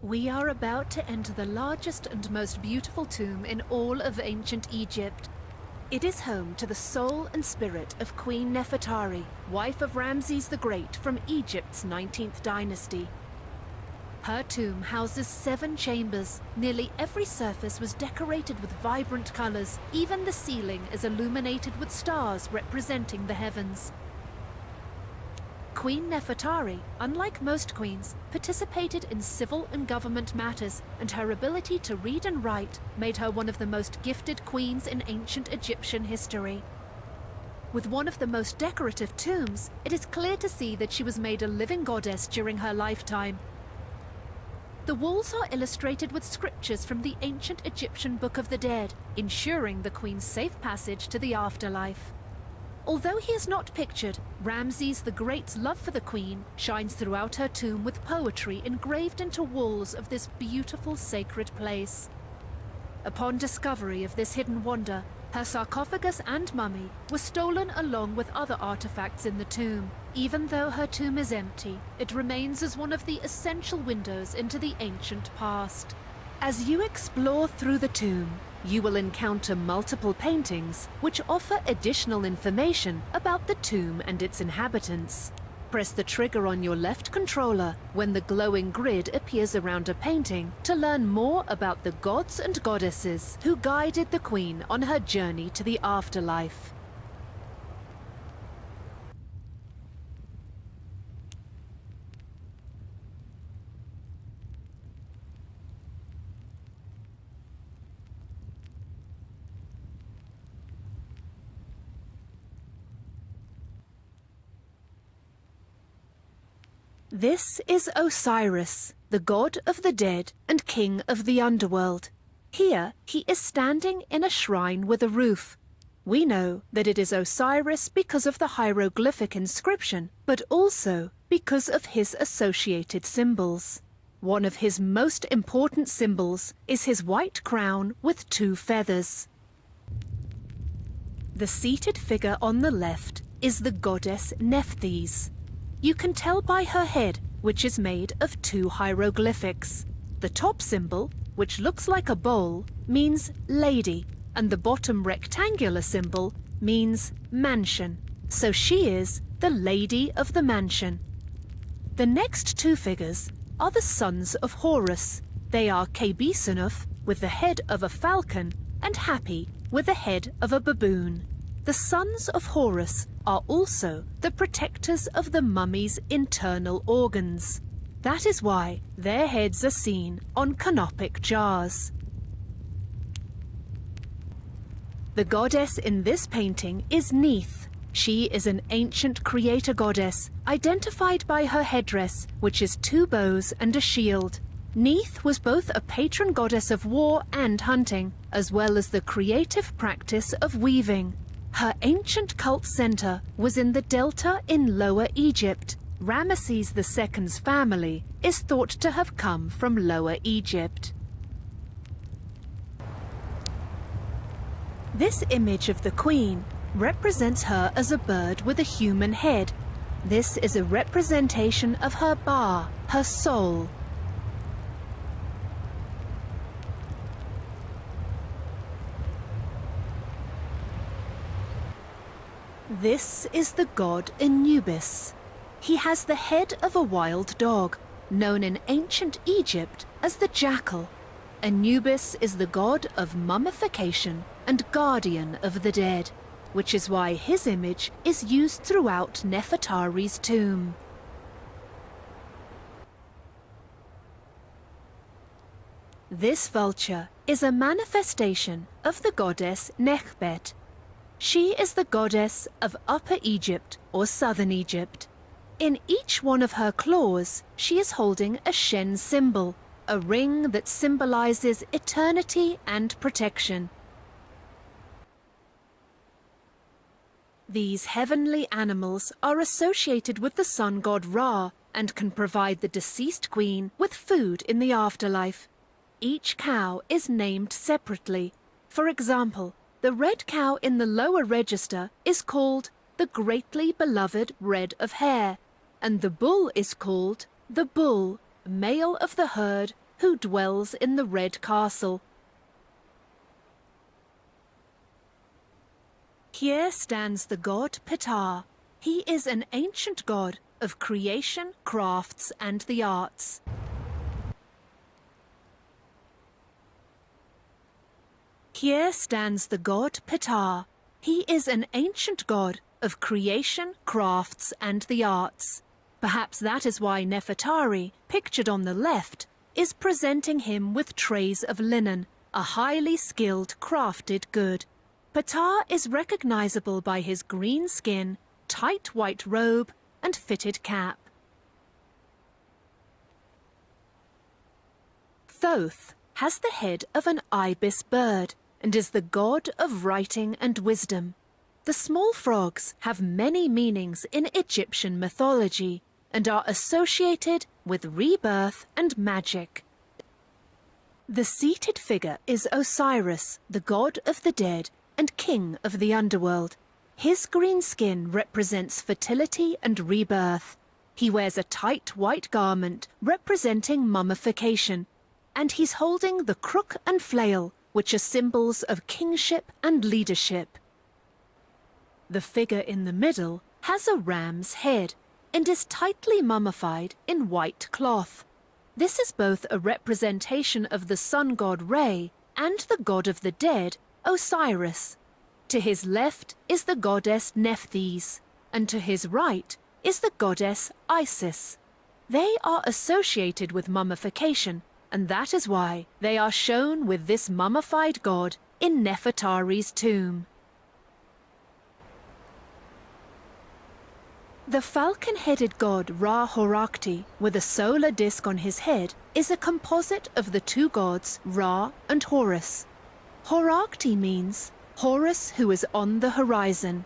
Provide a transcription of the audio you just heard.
We are about to enter the largest and most beautiful tomb in all of ancient Egypt. It is home to the soul and spirit of Queen Nefertari, wife of Ramses the Great from Egypt's 19th dynasty. Her tomb houses 7 chambers. Nearly every surface was decorated with vibrant colors. Even the ceiling is illuminated with stars representing the heavens. Queen Nefertari, unlike most queens, participated in civil and government matters, and her ability to read and write made her one of the most gifted queens in ancient Egyptian history. With one of the most decorative tombs, it is clear to see that she was made a living goddess during her lifetime. The walls are illustrated with scriptures from the ancient Egyptian Book of the Dead, ensuring the queen's safe passage to the afterlife. Although he is not pictured, Ramses the Great's love for the queen shines throughout her tomb with poetry engraved into walls of this beautiful sacred place. Upon discovery of this hidden wonder, her sarcophagus and mummy were stolen along with other artifacts in the tomb. Even though her tomb is empty, it remains as one of the essential windows into the ancient past. As you explore through the tomb, you will encounter multiple paintings which offer additional information about the tomb and its inhabitants. Press the trigger on your left controller when the glowing grid appears around a painting to learn more about the gods and goddesses who guided the queen on her journey to the afterlife. This is Osiris, the god of the dead and king of the underworld. Here, he is standing in a shrine with a roof. We know that it is Osiris because of the hieroglyphic inscription, but also because of his associated symbols. One of his most important symbols is his white crown with 2 feathers. The seated figure on the left is the goddess Nephthys. You can tell by her head, which is made of 2 hieroglyphics. The top symbol, which looks like a bowl, means lady, and the bottom rectangular symbol means mansion. So she is the lady of the mansion. The next 2 figures are the sons of Horus. They are Kebisunuf, with the head of a falcon, and Hapi, with the head of a baboon. The sons of Horus are also the protectors of the mummy's internal organs. That is why their heads are seen on canopic jars. The goddess in this painting is Neith. She is an ancient creator goddess, identified by her headdress, which is 2 bows and a shield. Neith was both a patron goddess of war and hunting, as well as the creative practice of weaving. Her ancient cult center was in the Delta in Lower Egypt. Ramesses II's family is thought to have come from Lower Egypt. This image of the queen represents her as a bird with a human head. This is a representation of her Ba, her soul. This is the god Anubis. He has the head of a wild dog, known in ancient Egypt as the jackal. Anubis is the god of mummification and guardian of the dead, which is why his image is used throughout Nefertari's tomb. This vulture is a manifestation of the goddess Nekhbet. She is the goddess of Upper Egypt or Southern Egypt. In each one of her claws, she is holding a Shen symbol, a ring that symbolizes eternity and protection. These heavenly animals are associated with the sun god Ra and can provide the deceased queen with food in the afterlife. Each cow is named separately. For example, the red cow in the lower register is called the greatly beloved red of hair, and the bull is called the bull, male of the herd, who dwells in the Red Castle. Here stands the god Ptah. He is an ancient god of creation, crafts, and the arts. Here stands the god Ptah. He is an ancient god of creation, crafts, and the arts. Perhaps that is why Nefertari, pictured on the left, is presenting him with trays of linen, a highly skilled crafted good. Ptah is recognizable by his green skin, tight white robe, and fitted cap. Thoth has the head of an ibis bird and is the god of writing and wisdom. The small frogs have many meanings in Egyptian mythology and are associated with rebirth and magic. The seated figure is Osiris, the god of the dead and king of the underworld. His green skin represents fertility and rebirth. He wears a tight white garment representing mummification, and he's holding the crook and flail, which are symbols of kingship and leadership. The figure in the middle has a ram's head and is tightly mummified in white cloth. This is both a representation of the sun god Re and the god of the dead, Osiris. To his left is the goddess Nephthys, and to his right is the goddess Isis. They are associated with mummification, and that is why they are shown with this mummified god in Nefertari's tomb. The falcon-headed god Ra-Horakhti, with a solar disk on his head, is a composite of the two gods Ra and Horus. Horakhti means Horus who is on the horizon,